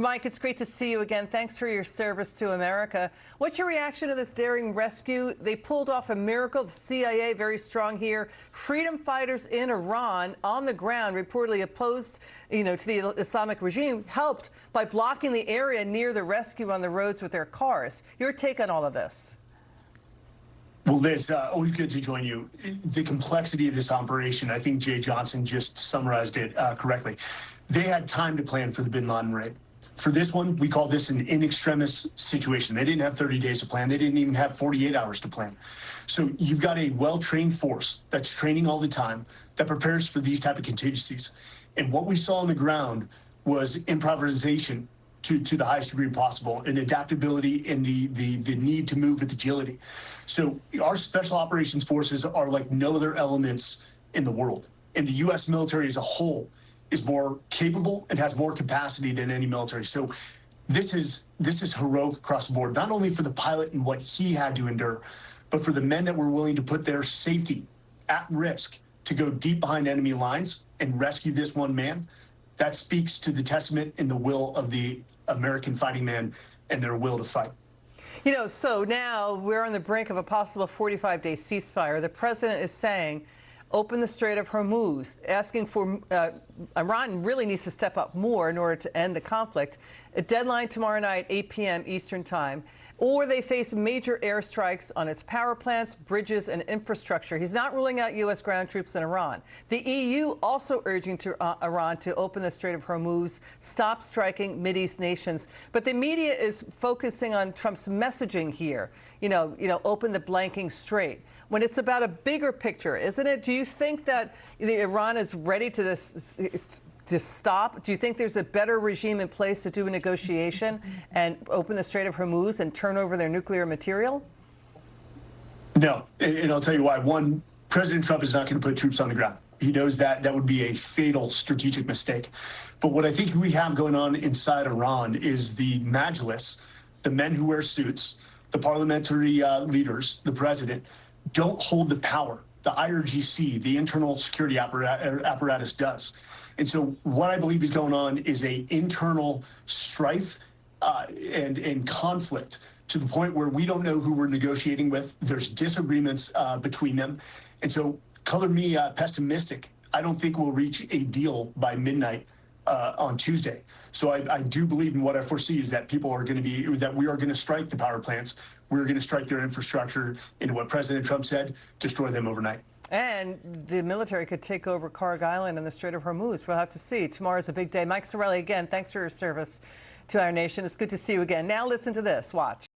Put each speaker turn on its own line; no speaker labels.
Mike, it's great to see you again. Thanks for your service to America. What's your reaction to this daring rescue? They pulled off a miracle. The CIA, very strong here. Freedom fighters in Iran on the ground, reportedly opposed, to the Islamic regime, helped by blocking the area near the rescue on the roads with their cars. Your take on all of this?
Well, Liz, always good to join you. The complexity of this operation, I think Jay Johnson just summarized it correctly. They had time to plan for the bin Laden raid. For this one, we call this an in extremis situation. They didn't have 30 days to plan. They didn't even have 48 hours to plan. So you've got a well-trained force that's training all the time, that prepares for these type of contingencies. And what we saw on the ground was improvisation to the highest degree possible, and adaptability and the need to move with agility. So our special operations forces are like no other elements in the world. And the U.S. military as a whole is more capable and has more capacity than any military. So this is heroic across the board, not only for the pilot and what he had to endure, but for the men that were willing to put their safety at risk to go deep behind enemy lines and rescue this one man. That speaks to the testament and the will of the American fighting man and their will to fight.
So now we're on the brink of a possible 45-day ceasefire. The president is saying, open the Strait of Hormuz, asking for Iran really needs to step up more in order to end the conflict. A deadline tomorrow night, 8 p.m. Eastern time. Or they face major airstrikes on its power plants, bridges, and infrastructure. He's not ruling out U.S. ground troops in Iran. The EU also urging Iran to open the Strait of Hormuz, stop striking Mideast nations. But the media is focusing on Trump's messaging here. Open the blanking strait. When it's about a bigger picture, isn't it? Do you think that Iran is ready to stop? Do you think there's a better regime in place to do a negotiation and open the Strait of Hormuz and turn over their nuclear material?
No, and I'll tell you why. One, President Trump is not going to put troops on the ground. He knows that that would be a fatal strategic mistake. But what I think we have going on inside Iran is the majlis, the men who wear suits, the parliamentary leaders, the president, don't hold the power. The IRGC, the internal security apparatus does. And so what I believe is going on is a internal strife and conflict to the point where we don't know who we're negotiating with. There's disagreements between them. And so color me pessimistic. I don't think we'll reach a deal by midnight on Tuesday. So I do believe in what I foresee is that we are going to strike the power plants. We're going to strike their infrastructure into what President Trump said, destroy them overnight.
And the military could take over Karg Island and the Strait of Hormuz. We'll have to see. Tomorrow's a big day. Mike Sarraille, again, thanks for your service to our nation. It's good to see you again. Now listen to this. Watch.